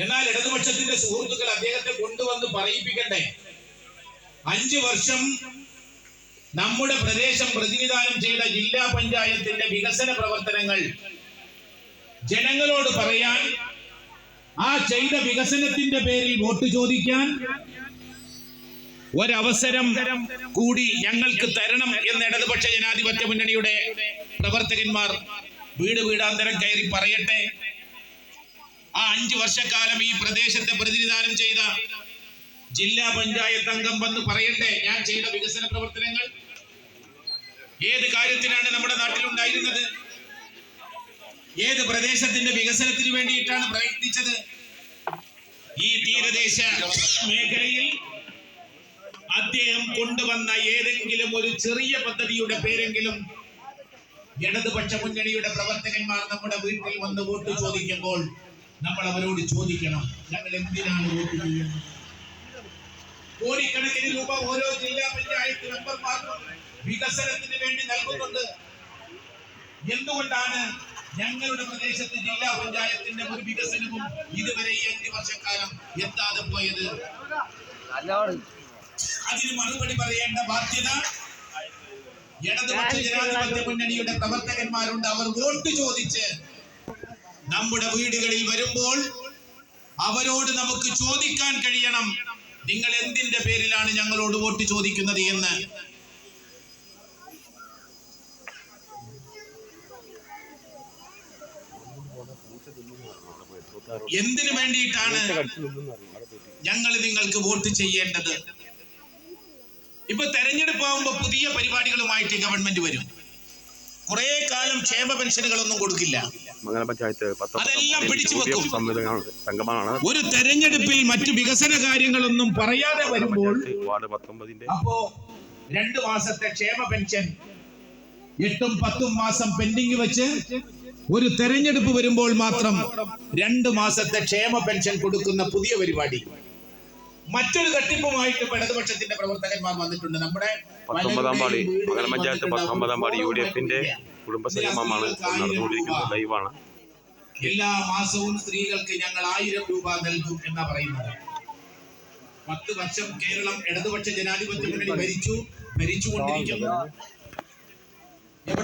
എന്നാൽ ഇടതുപക്ഷത്തിന്റെ സുഹൃത്തുക്കൾ അദ്ദേഹത്തെ കൊണ്ടുവന്ന് പറയിപ്പിക്കട്ടെ. 5 വർഷം നമ്മുടെ പ്രദേശം പ്രതിനിധാനം ചെയ്ത ജില്ലാ പഞ്ചായത്തിന്റെ വികസന പ്രവർത്തനങ്ങൾ ജനങ്ങളോട് പറയാൻ, ആ ചെയ്ത വികസനത്തിന്റെ പേരിൽ വോട്ട് ചോദിക്കാൻ ഒരവസരം കൂടി ഞങ്ങൾക്ക് തരണം എന്ന് ഇടതുപക്ഷ ജനാധിപത്യ മുന്നണിയുടെ പ്രവർത്തകന്മാർ വീട് വീടാന്തരം കയറി പറയട്ടെ. ആ 5 വർഷക്കാലം ഈ പ്രദേശത്തെ പ്രതിനിധാനം ചെയ്ത ജില്ലാ പഞ്ചായത്ത് അംഗം വന്ന് പറയട്ടെ, ഞാൻ ചെയ്ത വികസന പ്രവർത്തനങ്ങൾ ഏത് കാര്യത്തിനാണ് നമ്മുടെ നാട്ടിലുണ്ടായിരുന്നത്, ഏത് പ്രദേശത്തിന്റെ വികസനത്തിന് വേണ്ടിയിട്ടാണ് പ്രയത്നിച്ചത്. ഈ തീരദേശ മേഖലയിൽ അദ്ദേഹം കൊണ്ടുവന്ന ഏതെങ്കിലും ഒരു ചെറിയ പദ്ധതിയുടെ പേരെങ്കിലും ഇടതുപക്ഷ മുന്നണിയുടെ പ്രവർത്തകന്മാർ നമ്മുടെ വീട്ടിൽ വന്ന് വോട്ട് ചോദിക്കുമ്പോൾ നമ്മൾ അവരോട് ചോദിക്കണം, ഞങ്ങൾ എന്തിനാണ് വോട്ട് ചെയ്യുന്നത്? കോടിക്കണക്കിന് രൂപ ഓരോ ജില്ലാ പഞ്ചായത്ത് മെമ്പർമാർക്കും വികസനത്തിന് വേണ്ടി നൽകുന്നുണ്ട്. എന്തുകൊണ്ടാണ് ഞങ്ങളുടെ പ്രദേശത്ത് ജില്ലാ പഞ്ചായത്തിന്റെ ഒരു വികസനവും ഇതുവരെ ഈ 5 വർഷക്കാലം എത്താതെ പോയത്? അതിന് മറുപടി പറയേണ്ട ബാധ്യത ഇടതുപക്ഷ ജനാധിപത്യ മുന്നണിയുടെ പ്രവർത്തകന്മാരുണ്ട്. അവർ വോട്ട് ചോദിച്ച് നമ്മുടെ വീടുകളിൽ വരുമ്പോൾ അവരോട് നമുക്ക് ചോദിക്കാൻ കഴിയണം, നിങ്ങൾ എന്തിന്റെ പേരിലാണ് ഞങ്ങളോട് വോട്ട് ചോദിക്കുന്നത് എന്ന്. എന്തിനു വേണ്ടിയിട്ടാണ് ഞങ്ങൾ നിങ്ങൾക്ക് വോട്ട് ചെയ്യേണ്ടത്? ഇപ്പൊ തെരഞ്ഞെടുപ്പ് ആവുമ്പോ പുതിയ പരിപാടികളുമായിട്ട് ഗവൺമെന്റ് വരും. കുറെ കാലം ക്ഷേമ പെൻഷനുകളൊന്നും കൊടുക്കില്ല, അതെല്ലാം പിടിച്ചു വെക്കും. ഒരു തെരഞ്ഞെടുപ്പിൽ മറ്റു വികസന കാര്യങ്ങളൊന്നും പറയാതെ വരുമ്പോൾ അപ്പോ 2 മാസത്തെ ക്ഷേമ പെൻഷൻ 8ഉം 10ഉം മാസം പെൻഡിങ് വെച്ച് ഒരു തെരഞ്ഞെടുപ്പ് വരുമ്പോൾ മാത്രം 2 മാസത്തെ ക്ഷേമ പെൻഷൻ കൊടുക്കുന്ന പുതിയ പരിപാടി. മറ്റൊരു തട്ടിപ്പുമായിട്ട് ഇടതുപക്ഷത്തിന്റെ പ്രവർത്തകന്മാർ വന്നിട്ടുണ്ട്. നമ്മുടെ 19-ാം വാർഡ് മംഗലം പഞ്ചായത്ത് 19-ാം വാർഡ് UDFന്റെ കുടുംബസംഗമമാണ് നടന്നുകൊണ്ടിരിക്കുന്നത്. ലൈവാണ്. എല്ലാ മാസവും സ്ത്രീകൾക്ക് ഞങ്ങൾ 1000 രൂപ നൽകും എന്നാ പറയുന്നത്. 10 വർഷം കേരളം ഇടതുപക്ഷ ജനാധിപത്യ മുന്നണി ഭരിച്ചുകൊണ്ടിരിക്കുന്നു.